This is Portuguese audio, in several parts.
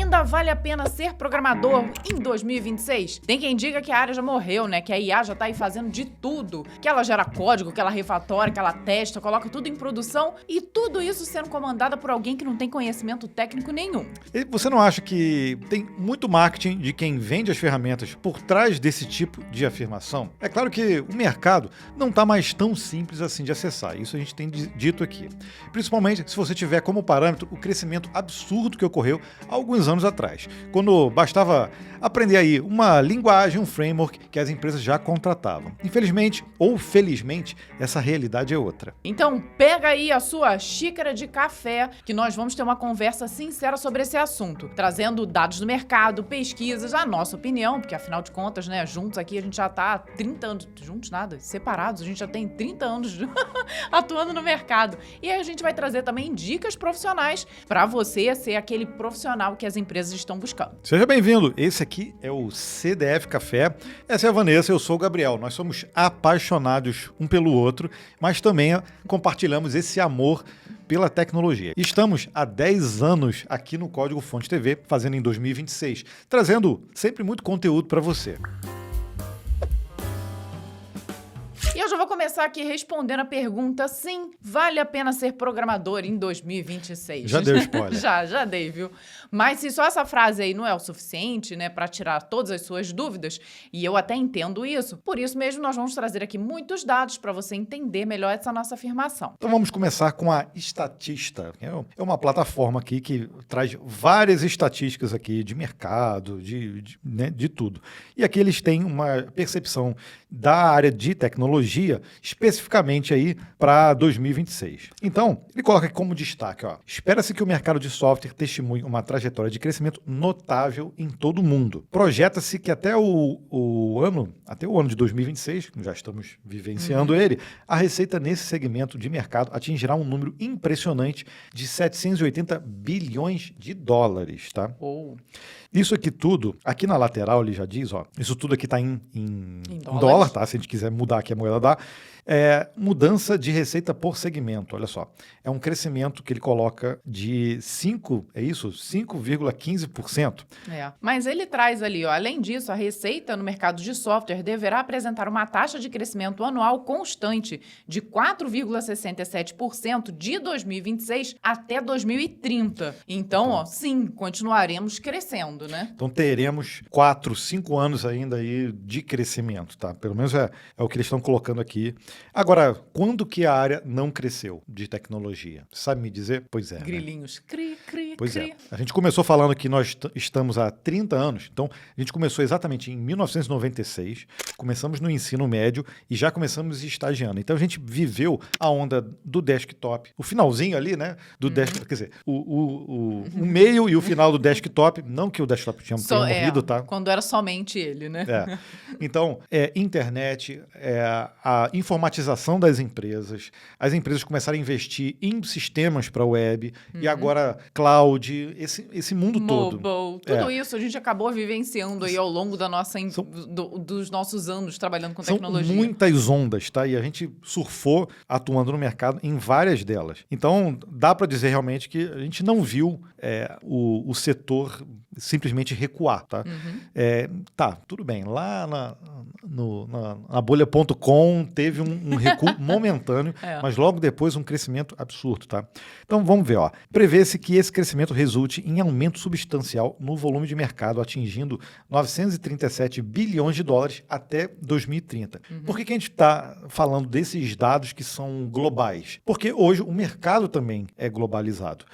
Ainda vale a pena ser programador em 2026? Tem quem diga que a área já morreu, né? Que a IA já tá aí fazendo de tudo. Que ela gera código, que ela refatora, que ela testa, coloca tudo em produção e tudo isso sendo comandada por alguém que não tem conhecimento técnico nenhum. E você não acha que tem muito marketing de quem vende as ferramentas por trás desse tipo de afirmação? É claro que o mercado não está mais tão simples assim de acessar, isso a gente tem dito aqui. Principalmente se você tiver como parâmetro o crescimento absurdo que ocorreu há alguns anos atrás, quando bastava aprender aí uma linguagem, um framework que as empresas já contratavam. Infelizmente ou felizmente, essa realidade é outra. Então pega aí a sua xícara de café, que nós vamos ter uma conversa sincera sobre esse assunto, trazendo dados do mercado, pesquisas, a nossa opinião, porque afinal de contas, né, juntos aqui a gente já tá há 30 anos, juntos nada, separados, a gente já tem 30 anos atuando no mercado. E aí a gente vai trazer também dicas profissionais para você ser aquele profissional que as empresas estão buscando. Seja bem-vindo, esse aqui é o CDF Café, essa é a Vanessa, eu sou o Gabriel, nós somos apaixonados um pelo outro, mas também compartilhamos esse amor pela tecnologia. Estamos há 10 anos aqui no Código Fonte TV, fazendo em 2026, trazendo sempre muito conteúdo para você. E eu já vou começar aqui respondendo a pergunta, sim, vale a pena ser programador em 2026? Já deu spoiler. Já dei, viu? Mas se só essa frase aí não é o suficiente, né, para tirar todas as suas dúvidas, e eu até entendo isso, por isso mesmo nós vamos trazer aqui muitos dados para você entender melhor essa nossa afirmação. Então vamos começar com a Statista. É uma plataforma aqui que traz várias estatísticas aqui de mercado, de tudo. E aqui eles têm uma percepção da área de tecnologia, especificamente aí para 2026. Então, ele coloca aqui como destaque, ó, espera-se que o mercado de software testemunhe uma trajetória de crescimento notável em todo o mundo. Projeta-se que até o ano de 2026, já estamos vivenciando ele, a receita nesse segmento de mercado atingirá um número impressionante de 780 bilhões de dólares, tá? Oh. Isso aqui tudo, aqui na lateral ele já diz, ó, isso tudo aqui está em dólares. Dólar, tá? Se a gente quiser mudar aqui a moeda dá. Mudança de receita por segmento, olha só. É um crescimento que ele coloca de 5,15%. Mas ele traz ali, ó, além disso, a receita no mercado de software deverá apresentar uma taxa de crescimento anual constante de 4,67% de 2026 até 2030. Então, ó, sim, continuaremos crescendo, né? Então teremos 4, 5 anos ainda aí de crescimento, tá? Pelo menos é o que eles estão colocando aqui. Agora, quando que a área não cresceu de tecnologia? Sabe me dizer? Pois é. Grilinhos. Né? Cri, cri, pois cri. É. A gente começou falando que nós estamos há 30 anos, então a gente começou exatamente em 1996, começamos no ensino médio e já começamos estagiando. Então a gente viveu a onda do desktop, o finalzinho ali, né? Do desktop, quer dizer, o meio e o final do desktop, não que o desktop tinha morrido, tá? Quando era somente ele, né? Então, internet, a informatização das empresas, as empresas começaram a investir em sistemas para a web, e agora cloud, esse mundo todo. Tudo isso a gente acabou vivenciando aí ao longo da dos nossos anos trabalhando com tecnologia. São muitas ondas, tá? E a gente surfou atuando no mercado em várias delas. Então, dá para dizer realmente que a gente não viu o setor simplesmente recuar, tá? Tá, tudo bem. Lá na bolha.com teve um recuo momentâneo, mas logo depois um crescimento absurdo, tá? Então vamos ver, ó. Prevê-se que esse crescimento resulte em aumento substancial no volume de mercado, atingindo 937 bilhões de dólares até 2030. Por que a gente está falando desses dados que são globais? Porque hoje o mercado também é globalizado.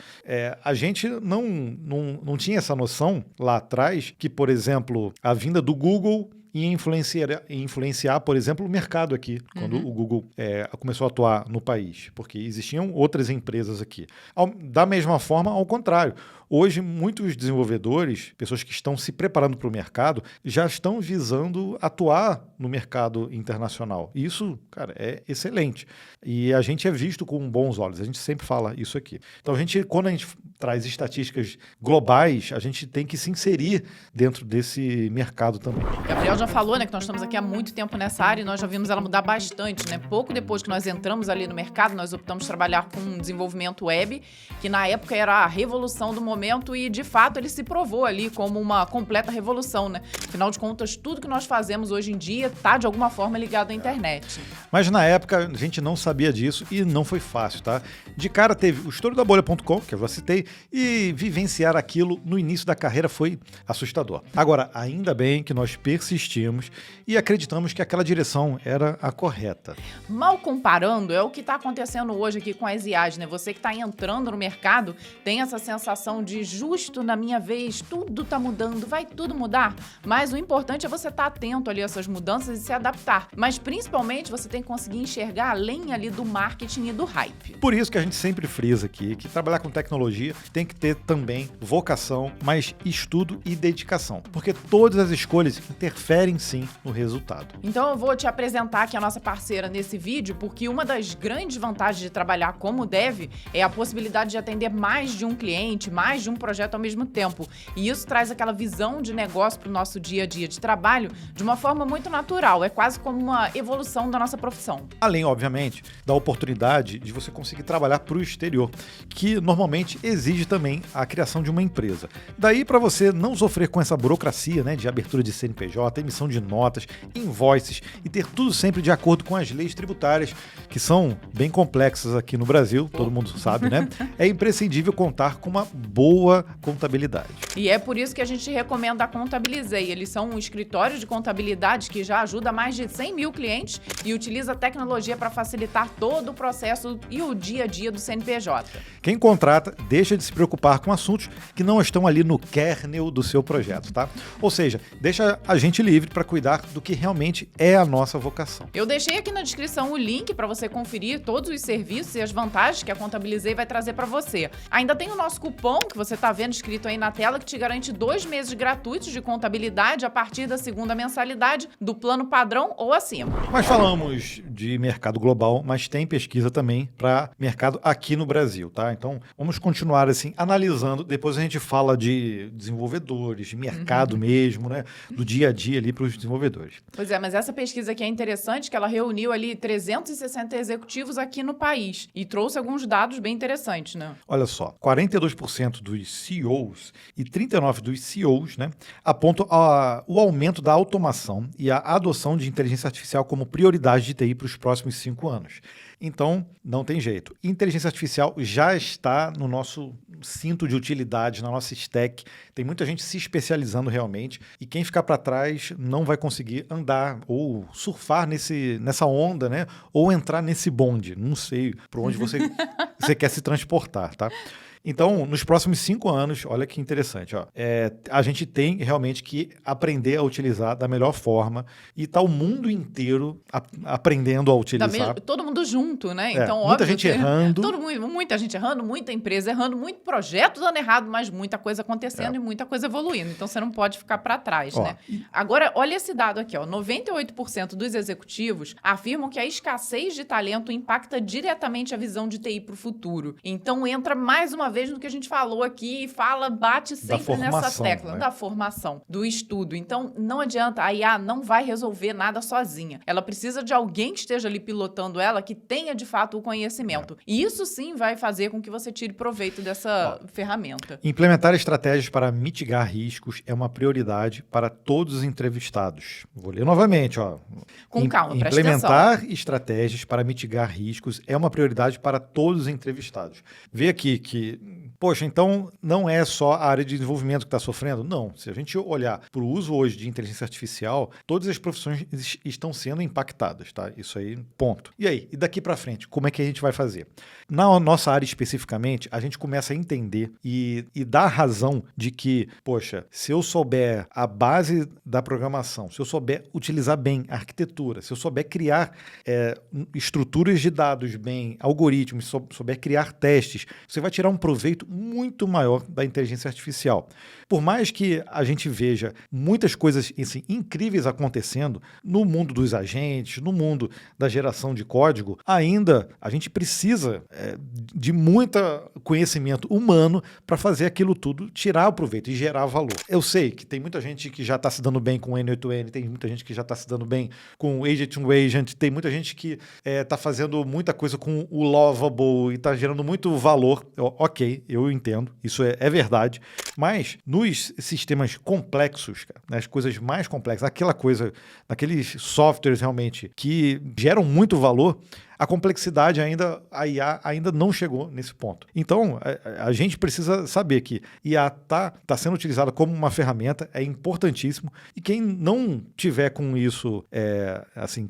A gente não tinha essa noção lá atrás que, por exemplo, a vinda do Google ia influenciar, por exemplo, o mercado aqui, quando o Google começou a atuar no país, porque existiam outras empresas aqui. Da mesma forma, ao contrário. Hoje, muitos desenvolvedores, pessoas que estão se preparando para o mercado, já estão visando atuar no mercado internacional. E isso, cara, é excelente. E a gente é visto com bons olhos. A gente sempre fala isso aqui. Então, quando a gente traz estatísticas globais, a gente tem que se inserir dentro desse mercado também. Gabriel já falou, né, que nós estamos aqui há muito tempo nessa área e nós já vimos ela mudar bastante, né? Pouco depois que nós entramos ali no mercado, nós optamos trabalhar com desenvolvimento web, que na época era a revolução do momento momento e, de fato, ele se provou ali como uma completa revolução, né? Afinal de contas, tudo que nós fazemos hoje em dia está, de alguma forma, ligado à internet. Mas na época a gente não sabia disso e não foi fácil, tá? De cara teve o estouro da bolha.com, que eu já citei, e vivenciar aquilo no início da carreira foi assustador. Agora, ainda bem que nós persistimos e acreditamos que aquela direção era a correta. Mal comparando, é o que está acontecendo hoje aqui com as IAs, né? Você que está entrando no mercado tem essa sensação de justo na minha vez, tudo está mudando, vai tudo mudar. Mas o importante é você estar atento ali a essas mudanças e se adaptar. Mas principalmente você tem que conseguir enxergar além ali do marketing e do hype. Por isso que a gente sempre frisa aqui que trabalhar com tecnologia tem que ter também vocação, mas estudo e dedicação, porque todas as escolhas interferem sim no resultado. Então eu vou te apresentar aqui a nossa parceira nesse vídeo, porque uma das grandes vantagens de trabalhar como dev é a possibilidade de atender mais de um cliente, mais de um projeto ao mesmo tempo. E isso traz aquela visão de negócio para o nosso dia a dia de trabalho de uma forma muito natural, é quase como uma evolução da nossa profissão. Além, obviamente, da oportunidade de você conseguir trabalhar para o exterior, que normalmente exige também a criação de uma empresa. Daí para você não sofrer com essa burocracia, né, de abertura de CNPJ, emissão de notas, invoices e ter tudo sempre de acordo com as leis tributárias, que são bem complexas aqui no Brasil, todo mundo sabe, né? É imprescindível contar com uma boa contabilidade. E é por isso que a gente recomenda a Contabilizei. Eles são um escritório de contabilidade que já ajuda mais de 100 mil clientes e utiliza a tecnologia para facilitar todo o processo e o dia a dia do CNPJ. Quem contrata deixa de se preocupar com assuntos que não estão ali no kernel do seu projeto, tá? Ou seja, deixa a gente livre para cuidar do que realmente é a nossa vocação. Eu deixei aqui na descrição o link para você conferir todos os serviços e as vantagens que a Contabilizei vai trazer para você. Ainda tem o nosso cupom que você está vendo escrito aí na tela que te garante 2 meses gratuitos de contabilidade a partir da segunda mensalidade do plano padrão ou acima. Nós falamos de mercado global, mas tem pesquisa também para mercado aqui no Brasil, tá? Então, vamos continuar assim, analisando. Depois a gente fala de desenvolvedores, de mercado mesmo, né? Do dia a dia ali para os desenvolvedores. Pois é, mas essa pesquisa aqui é interessante, que ela reuniu ali 360 executivos aqui no país e trouxe alguns dados bem interessantes, né? Olha só, 42% dos CEOs e 39% dos CEOs, né, apontam o aumento da automação e a adoção de inteligência artificial como prioridade de TI para os próximos 5 anos. Então, não tem jeito. Inteligência artificial já está no nosso cinto de utilidade, na nossa stack. Tem muita gente se especializando realmente e quem ficar para trás não vai conseguir andar ou surfar nessa onda, né? Ou entrar nesse bonde. Não sei por onde você quer se transportar, tá? Então, nos próximos 5 anos, olha que interessante, ó, a gente tem realmente que aprender a utilizar da melhor forma e tá o mundo inteiro aprendendo a utilizar. Todo mundo junto, né? Então, muita óbvio, gente errando. Muita gente errando, muita empresa errando, muito projeto dando errado, mas muita coisa acontecendo e muita coisa evoluindo. Então, você não pode ficar para trás, né? Agora, olha esse dado aqui, ó, 98% dos executivos afirmam que a escassez de talento impacta diretamente a visão de TI para o futuro. Então, entra mais uma vez no que a gente falou aqui e bate sempre nessa tecla, né? Da formação, do estudo. Então, não adianta, a IA não vai resolver nada sozinha. Ela precisa de alguém que esteja ali pilotando ela, que tenha de fato o conhecimento. E isso sim vai fazer com que você tire proveito dessa ferramenta. Implementar estratégias para mitigar riscos é uma prioridade para todos os entrevistados. Vou ler novamente, ó. Com calma, presta atenção. Implementar estratégias para mitigar riscos é uma prioridade para todos os entrevistados. Vê aqui que poxa, então não é só a área de desenvolvimento que está sofrendo? Não. Se a gente olhar para o uso hoje de inteligência artificial, todas as profissões estão sendo impactadas, tá? Isso aí, ponto. E aí? E daqui para frente, como é que a gente vai fazer? Na nossa área especificamente, a gente começa a entender e dar razão de que, poxa, se eu souber a base da programação, se eu souber utilizar bem a arquitetura, se eu souber criar estruturas de dados bem, algoritmos, se eu souber criar testes, você vai tirar um proveito muito maior da inteligência artificial. Por mais que a gente veja muitas coisas assim, incríveis acontecendo no mundo dos agentes, no mundo da geração de código, ainda a gente precisa de muito conhecimento humano para fazer aquilo tudo tirar o proveito e gerar valor. Eu sei que tem muita gente que já está se dando bem com o N8N, tem muita gente que já está se dando bem com o Agent to Agent, tem muita gente que está fazendo muita coisa com o Lovable e está gerando muito valor. Ok. ok, eu entendo, isso é verdade, mas nos sistemas complexos, cara, nas coisas mais complexas, naqueles softwares realmente que geram muito valor, a complexidade a IA ainda não chegou nesse ponto. Então, a gente precisa saber que IA tá sendo utilizada como uma ferramenta, é importantíssimo, e quem não tiver com isso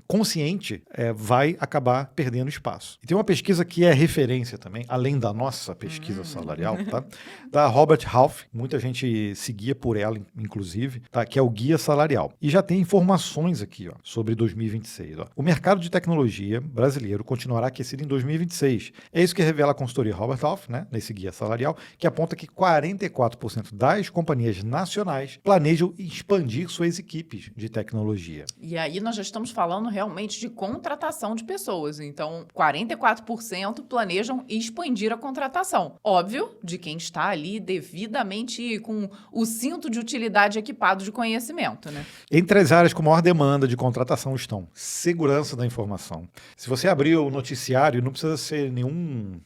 consciente vai acabar perdendo espaço. E tem uma pesquisa que é referência também, além da nossa pesquisa salarial, tá? Da Robert Half, muita gente seguia por ela, inclusive, tá? Que é o Guia Salarial. E já tem informações aqui, ó, sobre 2026. Ó. O mercado de tecnologia brasileiro continuará aquecido em 2026. É isso que revela a consultoria Robert Half, né, nesse guia salarial, que aponta que 44% das companhias nacionais planejam expandir suas equipes de tecnologia. E aí nós já estamos falando realmente de contratação de pessoas. Então, 44% planejam expandir a contratação. Óbvio, de quem está ali devidamente com o cinto de utilidade equipado de conhecimento, né? Entre as áreas com maior demanda de contratação estão segurança da informação. Se você abrir o noticiário, não precisa ser nenhum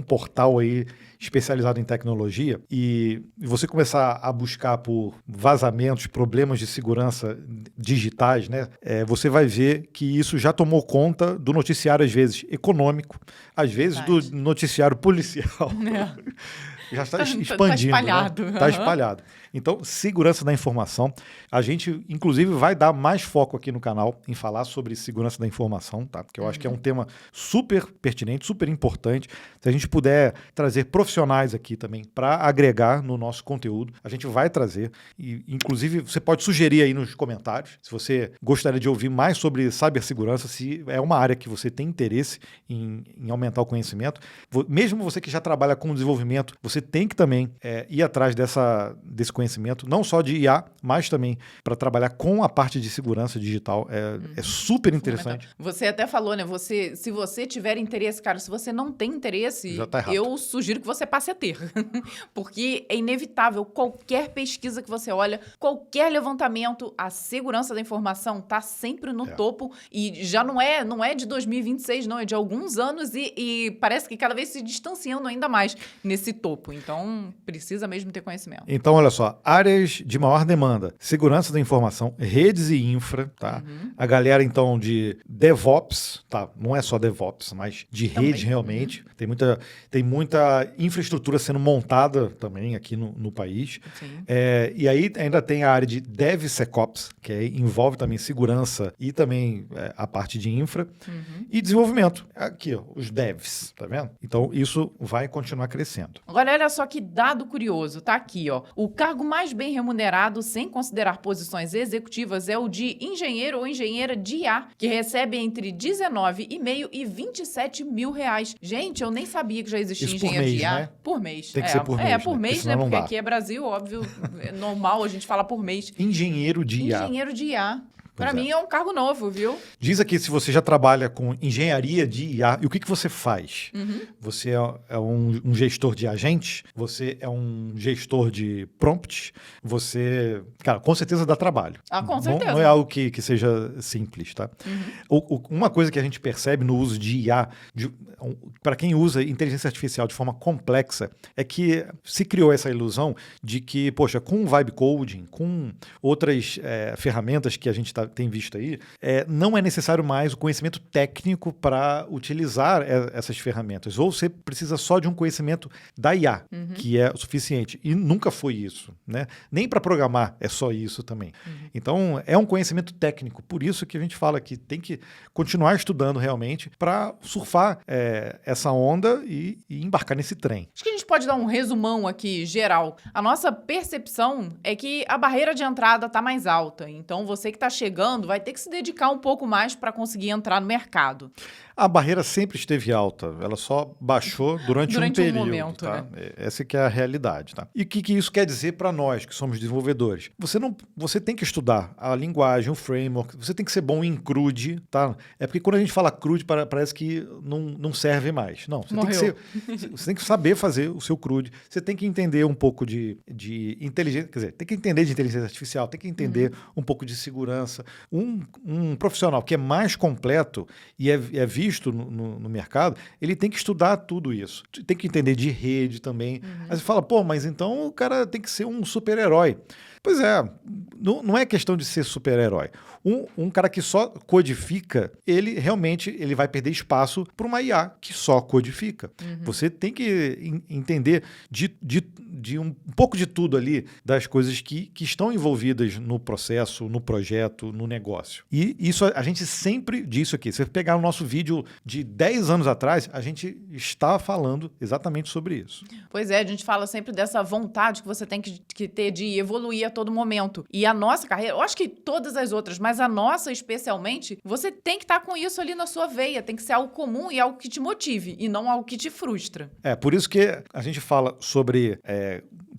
portal aí especializado em tecnologia, e você começar a buscar por vazamentos, problemas de segurança digitais, né? Você vai ver que isso já tomou conta do noticiário, às vezes, econômico, às vezes do noticiário policial. Já está expandindo. Está espalhado. Está espalhado. Então, segurança da informação. A gente, inclusive, vai dar mais foco aqui no canal em falar sobre segurança da informação, tá? Porque eu acho que é um tema super pertinente, super importante. Se a gente puder trazer profissionais aqui também para agregar no nosso conteúdo, a gente vai trazer. E, inclusive, você pode sugerir aí nos comentários se você gostaria de ouvir mais sobre cibersegurança, se é uma área que você tem interesse em aumentar o conhecimento. Mesmo você que já trabalha com desenvolvimento, você tem que também ir atrás desse conhecimento, não só de IA, mas também para trabalhar com a parte de segurança digital. É super interessante. Você até falou, né? Se você tiver interesse, cara, se você não tem interesse, já tá errado. Eu sugiro que você passe a ter. Porque é inevitável, qualquer pesquisa que você olha, qualquer levantamento, a segurança da informação está sempre no topo, e já não é de 2026, não, é de alguns anos, e parece que cada vez se distanciando ainda mais nesse topo. Então, precisa mesmo ter conhecimento. Então, olha só, áreas de maior demanda: segurança da informação, redes e infra, tá? A galera, então, de DevOps, tá? Não é só DevOps, mas de rede, realmente. Tem muita infraestrutura sendo montada também aqui no país. E aí ainda tem a área de DevSecOps, que envolve também segurança e também a parte de infra. E desenvolvimento. Aqui, ó, os devs, tá vendo? Então, isso vai continuar crescendo. Agora, olha só que dado curioso, tá aqui, ó. O cargo mais bem remunerado, sem considerar posições executivas, é o de engenheiro ou engenheira de IA, que recebe entre R$19,5 e R$27.000. Gente, eu nem sabia que já existia isso engenheiro de IA. Né? Por mês. Tem que ser por mês. Por mês, né? Porque aqui é Brasil, óbvio, é normal a gente falar por mês. Engenheiro de IA. Engenheiro de IA. Para mim é um cargo novo, viu? Diz aqui se você já trabalha com engenharia de IA, e o que você faz? Você é um gestor de agentes? Você é um gestor de prompts? Você, cara, com certeza dá trabalho. Com certeza. Não é algo que seja simples, tá? Uma coisa que a gente percebe no uso de IA, para quem usa inteligência artificial de forma complexa, é que se criou essa ilusão de que, poxa, com vibe coding, com outras ferramentas que a gente tem visto aí, não é necessário mais o conhecimento técnico para utilizar essas ferramentas. Ou você precisa só de um conhecimento da IA, que é o suficiente. E nunca foi isso, né? Nem para programar é só isso também. Então, é um conhecimento técnico. Por isso que a gente fala que tem que continuar estudando realmente para surfar essa onda e embarcar nesse trem. Acho que a gente pode dar um resumão aqui, geral. A nossa percepção é que a barreira de entrada está mais alta. Então, você que está chegando vai ter que se dedicar um pouco mais para conseguir entrar no mercado. A barreira sempre esteve alta, ela só baixou durante um período. Momento, tá? Né? Essa que é a realidade. Tá? E o que isso quer dizer para nós, que somos desenvolvedores? Você tem que estudar a linguagem, o framework, você tem que ser bom em CRUD, tá? É porque quando a gente fala CRUD, parece que não serve mais. Não, você tem que saber fazer o seu CRUD, você tem que entender um pouco de inteligência, quer dizer, tem que entender de inteligência artificial, tem que entender um pouco de segurança. Um profissional que é mais completo e é visto visto no mercado, ele tem que estudar tudo isso. Tem que entender de rede também. Aí você fala, pô, mas então o cara tem que ser um super-herói. Pois é, não é questão de ser super-herói. Um cara que só codifica, ele realmente vai perder espaço para uma IA que só codifica. Você tem que entender de um pouco de tudo ali, das coisas que estão envolvidas no processo, no projeto, no negócio. E isso a gente sempre diz aqui. Se você pegar o nosso vídeo de 10 anos atrás, a gente está falando exatamente sobre isso. Pois é, a gente fala sempre dessa vontade que você tem que ter de evoluir a todo momento. E a nossa carreira, eu acho que todas as outras, mas a nossa especialmente, você tem que estar com isso ali na sua veia, tem que ser algo comum e algo que te motive, e não algo que te frustra. Por isso que a gente fala sobre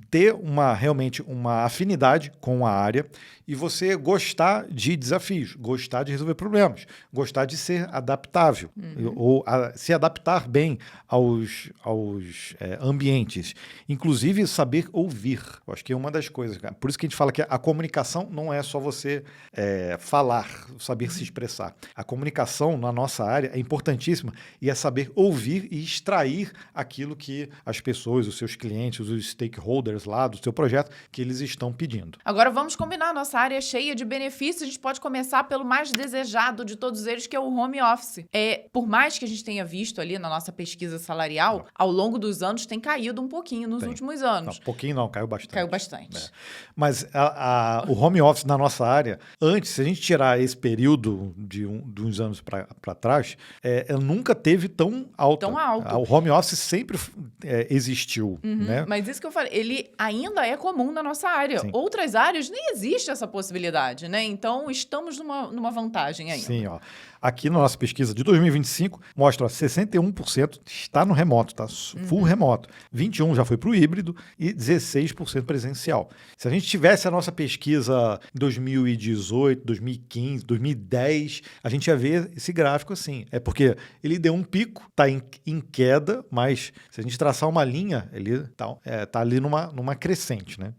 ter realmente uma afinidade com a área e você gostar de desafios, gostar de resolver problemas, gostar de ser adaptável, ou se adaptar bem aos ambientes. Inclusive, saber ouvir. Eu acho que é uma das coisas. Cara. Por isso que a gente fala que a comunicação não é só você falar, saber se expressar. A comunicação na nossa área é importantíssima e é saber ouvir e extrair aquilo que as pessoas, os seus clientes, os stakeholders lá do seu projeto, que eles estão pedindo. Agora vamos combinar a nossa área é cheia de benefícios. A gente pode começar pelo mais desejado de todos eles, que é o home office. Por mais que a gente tenha visto ali na nossa pesquisa salarial, ao longo dos anos tem caído um pouquinho nos últimos anos. Não, pouquinho não, caiu bastante. Caiu bastante. Mas o home office na nossa área, antes, se a gente tirar esse período de uns anos para trás, nunca teve tão alto. O home office sempre existiu. Né? Mas isso que eu falei, ele ainda é comum na nossa área. Sim. Outras áreas nem existe essa possibilidade, né? Então, estamos numa vantagem ainda. Sim, ó. Aqui na nossa pesquisa de 2025, mostra 61% está no remoto, tá? Full remoto. 21% já foi para o híbrido e 16% presencial. Se a gente tivesse a nossa pesquisa em 2018, 2015, 2010, a gente ia ver esse gráfico assim. É porque ele deu um pico, está em queda, mas se a gente traçar uma linha, ele tá ali numa crescente, né?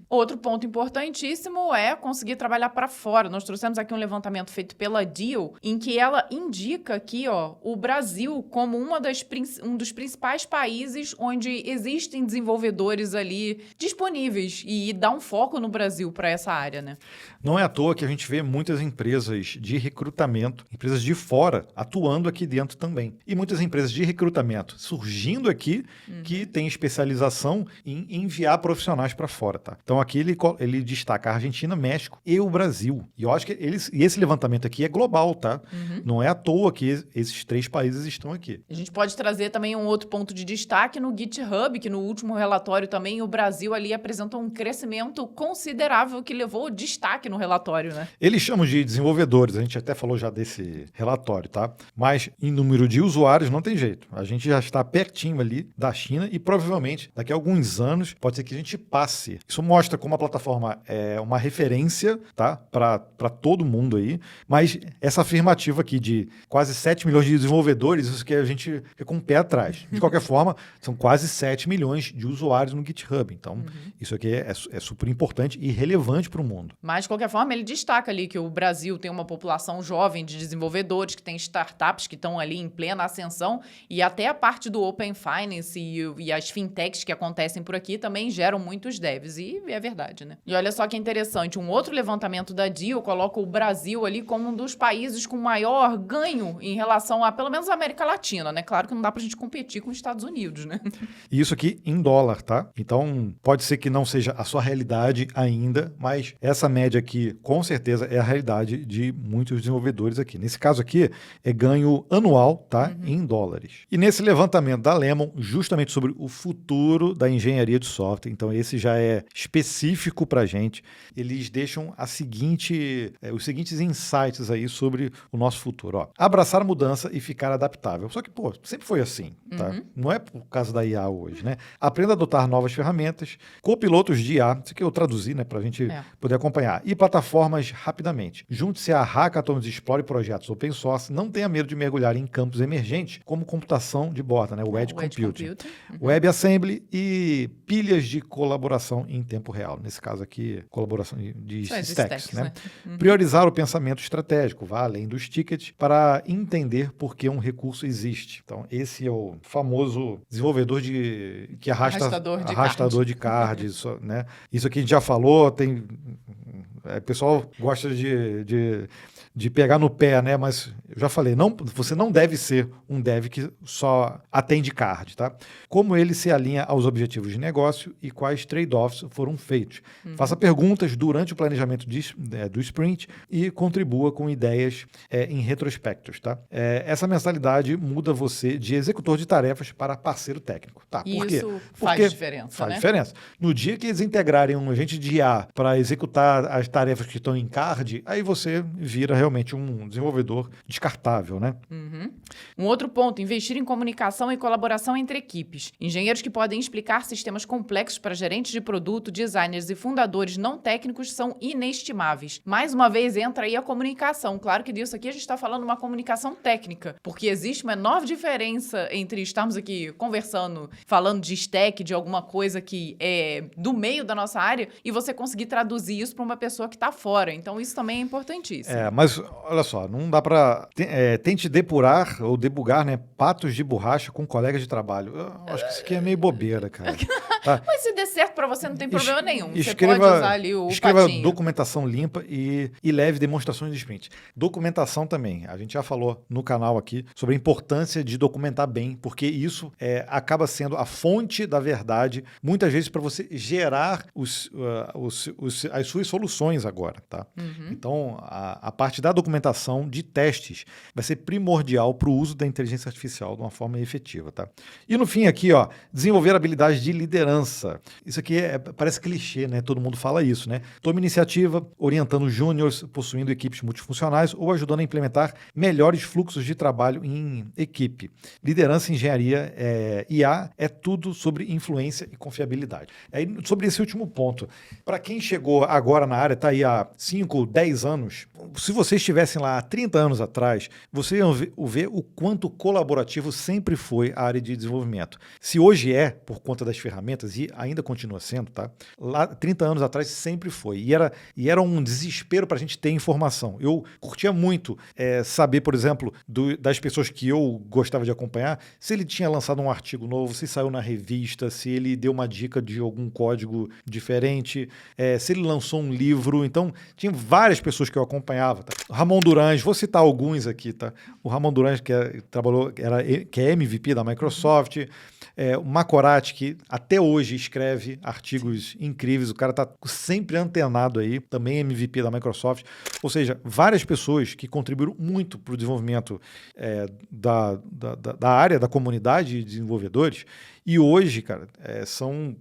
Outro ponto importantíssimo é conseguir trabalhar para fora. Nós trouxemos aqui um levantamento feito pela Deal, em que ela indica aqui, o Brasil como um dos principais países onde existem desenvolvedores ali disponíveis e dá um foco no Brasil para essa área, né? Não é à toa que a gente vê muitas empresas de recrutamento, empresas de fora, atuando aqui dentro também. E muitas empresas de recrutamento surgindo aqui que têm especialização em enviar profissionais para fora, tá? Então aqui ele destaca a Argentina, México e o Brasil. E eu acho que esse levantamento aqui é global, tá? Não é à toa que esses 3 países estão aqui. A gente pode trazer também um outro ponto de destaque no GitHub, que no último relatório também o Brasil ali apresentou um crescimento considerável que levou destaque no relatório, né? Eles chamam de desenvolvedores, a gente até falou já desse relatório, tá? Mas em número de usuários não tem jeito. A gente já está pertinho ali da China e provavelmente daqui a alguns anos pode ser que a gente passe. Isso mostra como a plataforma é uma referência, tá? Para todo mundo aí, mas essa afirmativa aqui de quase 7 milhões de desenvolvedores, isso que a gente fica com o pé atrás. De qualquer forma, são quase 7 milhões de usuários no GitHub. Então, isso aqui é super importante e relevante para o mundo. Mas, de qualquer forma, ele destaca ali que o Brasil tem uma população jovem de desenvolvedores, que tem startups que estão ali em plena ascensão, e até a parte do Open Finance e as fintechs que acontecem por aqui também geram muitos devs. E é verdade, né? E olha só que interessante, um outro levantamento da Deal coloca o Brasil ali como um dos países com maior ganho em relação a, pelo menos, a América Latina, né? Claro que não dá pra gente competir com os Estados Unidos, né? E isso aqui em dólar, tá? Então, pode ser que não seja a sua realidade ainda, mas essa média aqui, com certeza, é a realidade de muitos desenvolvedores aqui. Nesse caso aqui, é ganho anual, tá? Em dólares. E nesse levantamento da Lemon, justamente sobre o futuro da engenharia de software, então esse já é específico pra gente, eles deixam os seguintes insights aí sobre o nosso futuro. Ó, abraçar a mudança e ficar adaptável. Só que, sempre foi assim, tá? Não é por causa da IA hoje, né? Aprenda a adotar novas ferramentas, copilotos de IA, isso que eu traduzi, né? Pra gente poder acompanhar. E plataformas rapidamente. Junte-se a hackathons e explore projetos open source. Não tenha medo de mergulhar em campos emergentes, como computação de borda, né? O Edge Computing. WebAssembly e pilhas ilhas de colaboração em tempo real. Nesse caso aqui, colaboração de stacks, né? Priorizar o pensamento estratégico, vá além dos tickets, para entender por que um recurso existe. Então, esse é o famoso desenvolvedor que arrastador de card, isso, né? Isso aqui a gente já falou, o pessoal gosta de pegar no pé, né? Mas eu já falei, você não deve ser um dev que só atende card, tá? Como ele se alinha aos objetivos de negócio e quais trade-offs foram feitos. Faça perguntas durante o planejamento do sprint e contribua com ideias em retrospectos, tá? Essa mentalidade muda você de executor de tarefas para parceiro técnico, tá? Por quê? Isso faz diferença, faz né? diferença. No dia que eles integrarem um agente de IA para executar as tarefas que estão em card, aí você vira realmente um desenvolvedor descartável, né? Um outro ponto, investir em comunicação e colaboração entre equipes. Engenheiros que podem explicar sistemas complexos para gerentes de produto, designers e fundadores não técnicos são inestimáveis. Mais uma vez, entra aí a comunicação. Claro que disso aqui a gente está falando uma comunicação técnica, porque existe uma enorme diferença entre estarmos aqui conversando, falando de stack, de alguma coisa que é do meio da nossa área, e você conseguir traduzir isso para uma pessoa que está fora. Então, isso também é importantíssimo. Mas olha só, não dá para... tente depurar ou debugar, né, patos de borracha com colegas de trabalho. Eu acho que isso aqui é meio bobeira, cara. Tá? Mas se der certo para você, não tem problema nenhum. Você Escreva, pode usar ali o patinho. documentação limpa e leve demonstrações de sprint. Documentação também. A gente já falou no canal aqui sobre a importância de documentar bem, porque isso acaba sendo a fonte da verdade, muitas vezes para você gerar as suas soluções agora, tá? Então, a parte da documentação de testes vai ser primordial para o uso da inteligência artificial de uma forma efetiva, tá? E no fim aqui, desenvolver habilidades de liderança. Isso aqui parece clichê, né? Todo mundo fala isso, né? Tome iniciativa, orientando júniores, possuindo equipes multifuncionais ou ajudando a implementar melhores fluxos de trabalho em equipe. Liderança, engenharia, IA é tudo sobre influência e confiabilidade. Aí, sobre esse último ponto, para quem chegou agora na área, está aí há 5, 10 anos, se vocês estivessem lá há 30 anos atrás, você ia ver o quanto colaborativo sempre foi a área de desenvolvimento. Se hoje por conta das ferramentas, e ainda continua sendo, tá? Lá 30 anos atrás sempre foi. E era um desespero para a gente ter informação. Eu curtia muito saber, por exemplo, das pessoas que eu gostava de acompanhar, se ele tinha lançado um artigo novo, se saiu na revista, se ele deu uma dica de algum código diferente, se ele lançou um livro. Então, tinha várias pessoas que eu acompanhava. Tá? Ramon Durães, vou citar alguns aqui, tá? O Ramon Durães, que é MVP da Microsoft, o Macorati, que até hoje escreve artigos incríveis, o cara está sempre antenado aí, também MVP da Microsoft. Ou seja, várias pessoas que contribuíram muito para o desenvolvimento da área, da comunidade de desenvolvedores. E hoje, cara,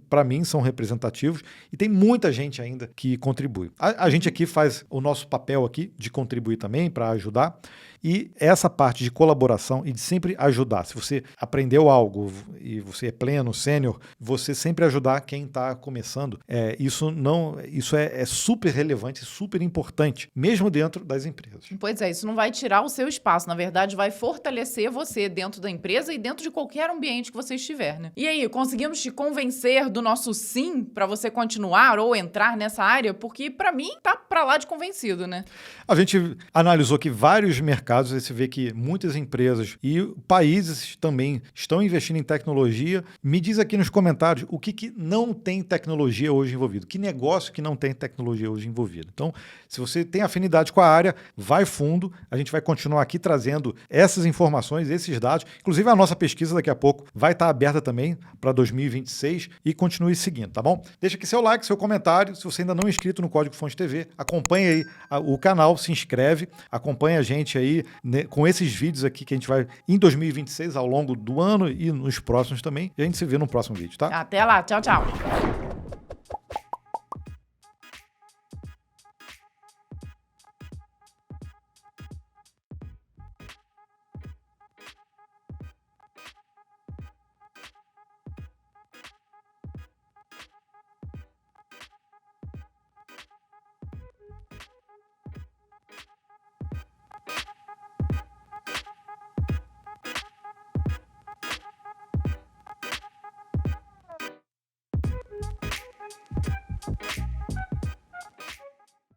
para mim, são representativos e tem muita gente ainda que contribui. A gente aqui faz o nosso papel aqui de contribuir também para ajudar. E essa parte de colaboração e de sempre ajudar. Se você aprendeu algo e você é pleno, sênior, você sempre ajudar quem está começando. Isso é super relevante, super importante, mesmo dentro das empresas. Pois é, isso não vai tirar o seu espaço. Na verdade, vai fortalecer você dentro da empresa e dentro de qualquer ambiente que você estiver, né? E aí, conseguimos te convencer do nosso sim para você continuar ou entrar nessa área? Porque, para mim, tá para lá de convencido, né? A gente analisou que vários mercados, você vê que muitas empresas e países também estão investindo em tecnologia. Me diz aqui nos comentários o que não tem tecnologia hoje envolvido. Que negócio que não tem tecnologia hoje envolvido. Então, se você tem afinidade com a área, vai fundo. A gente vai continuar aqui trazendo essas informações, esses dados. Inclusive, a nossa pesquisa daqui a pouco vai estar aberta também para 2026 e continue seguindo, tá bom? Deixa aqui seu like, seu comentário. Se você ainda não é inscrito no Código Fonte TV, acompanhe aí o canal, se inscreve, acompanha a gente aí com esses vídeos aqui que a gente vai em 2026 ao longo do ano e nos próximos também. E a gente se vê no próximo vídeo, tá? Até lá. Tchau, tchau.